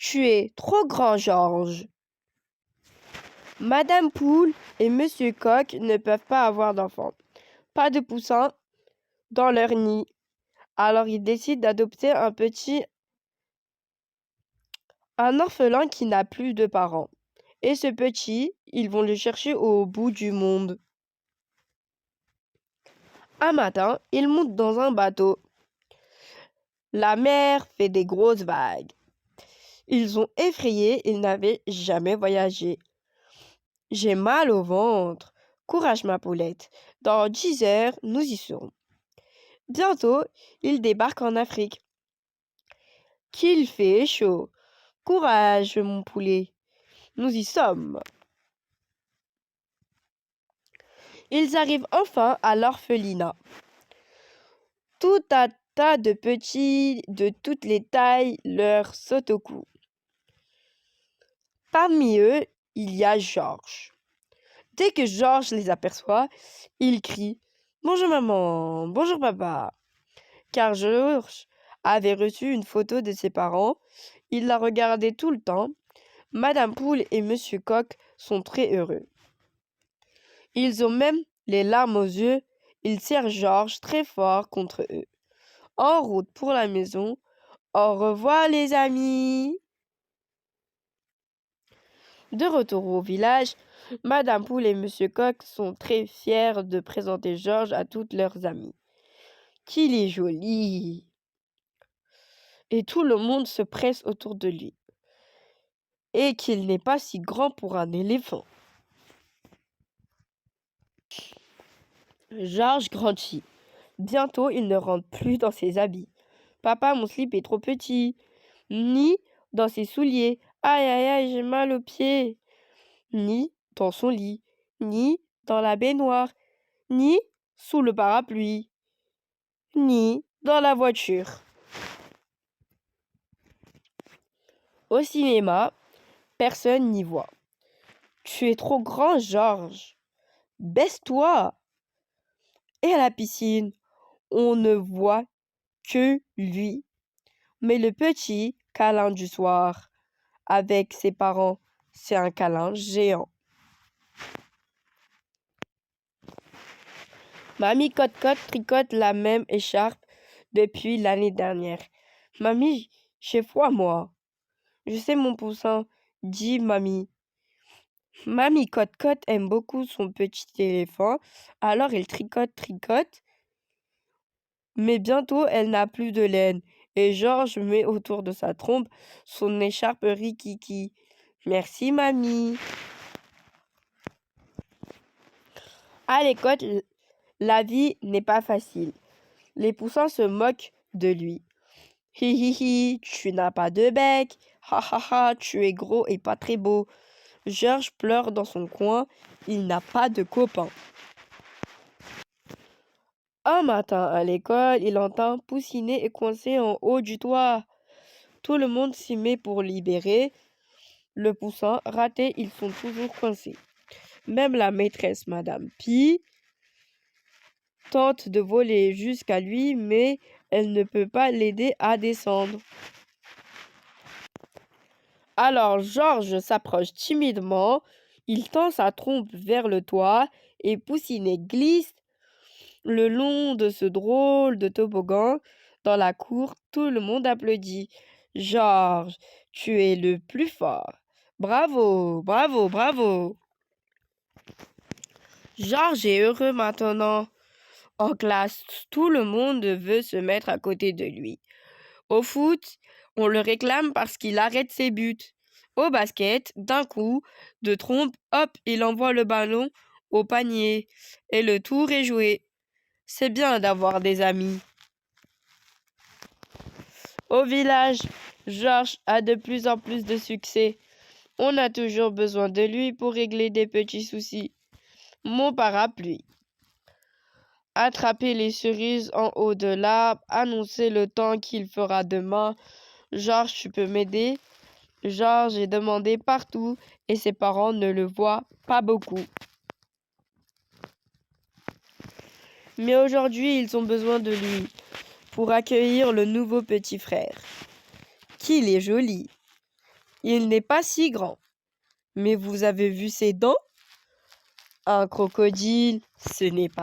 Tu es trop grand, Georges. Madame Poule et Monsieur Coq ne peuvent pas avoir d'enfants. Pas de poussins dans leur nid. Alors ils décident d'adopter un orphelin qui n'a plus de parents. Et ce petit, ils vont le chercher au bout du monde. Un matin, ils montent dans un bateau. La mer fait des grosses vagues. Ils sont effrayés, ils n'avaient jamais voyagé. J'ai mal au ventre. Courage, ma poulette. Dans 10 heures, nous y serons. Bientôt, ils débarquent en Afrique. Qu'il fait chaud. Courage, mon poulet. Nous y sommes. Ils arrivent enfin à l'orphelinat. Tout un tas de petits de toutes les tailles leur sautent au cou. Parmi eux, il y a Georges. Dès que Georges les aperçoit, il crie « Bonjour maman, bonjour papa ». Car Georges avait reçu une photo de ses parents. Il la regardait tout le temps. Madame Poule et Monsieur Coq sont très heureux. Ils ont même les larmes aux yeux. Ils serrent Georges très fort contre eux. En route pour la maison. Au revoir les amis. De retour au village, Madame Poule et Monsieur Coq sont très fiers de présenter Georges à toutes leurs amies. Qu'il est joli! Et tout le monde se presse autour de lui. Et qu'il n'est pas si grand pour un éléphant. Georges grandit. Bientôt, il ne rentre plus dans ses habits. Papa, mon slip est trop petit. Ni dans ses souliers. Aïe, aïe, aïe, j'ai mal aux pieds. Ni dans son lit. Ni dans la baignoire. Ni sous le parapluie. Ni dans la voiture. Au cinéma, personne n'y voit. Tu es trop grand, Georges. Baisse-toi. Et à la piscine, on ne voit que lui. Mais le petit câlin du soir avec ses parents, c'est un câlin géant. Mamie Cote-Cote tricote la même écharpe depuis l'année dernière. Mamie, j'ai froid, moi. Je sais, mon poussin, dit Mamie. Mamie Cote-Cote aime beaucoup son petit éléphant, alors elle tricote. Mais bientôt, elle n'a plus de laine. Et Georges met autour de sa trompe son écharpe rikiki. Merci, mamie. À l'école, la vie n'est pas facile. Les poussins se moquent de lui. Hi hi hi, tu n'as pas de bec. Ha ha ha, tu es gros et pas très beau. Georges pleure dans son coin. Il n'a pas de copain. Un matin à l'école, il entend Poussinet est coincé en haut du toit. Tout le monde s'y met pour libérer le poussin. Raté, ils sont toujours coincés. Même la maîtresse, Madame Pi, tente de voler jusqu'à lui, mais elle ne peut pas l'aider à descendre. Alors Georges s'approche timidement, il tend sa trompe vers le toit et Poussinet glisse le long de ce drôle de toboggan. Dans la cour, tout le monde applaudit. Georges, tu es le plus fort. Bravo, bravo, bravo. Georges est heureux maintenant. En classe, tout le monde veut se mettre à côté de lui. Au foot, on le réclame parce qu'il arrête ses buts. Au basket, d'un coup de trompe, hop, il envoie le ballon au panier. Et le tour est joué. C'est bien d'avoir des amis. Au village, Georges a de plus en plus de succès. On a toujours besoin de lui pour régler des petits soucis. Mon parapluie. Attraper les cerises en haut de l'arbre, annoncer le temps qu'il fera demain. Georges, tu peux m'aider? Georges est demandé partout et ses parents ne le voient pas beaucoup. Mais aujourd'hui, ils ont besoin de lui pour accueillir le nouveau petit frère. Qu'il est joli! Il n'est pas si grand. Mais vous avez vu ses dents? Un crocodile, ce n'est pas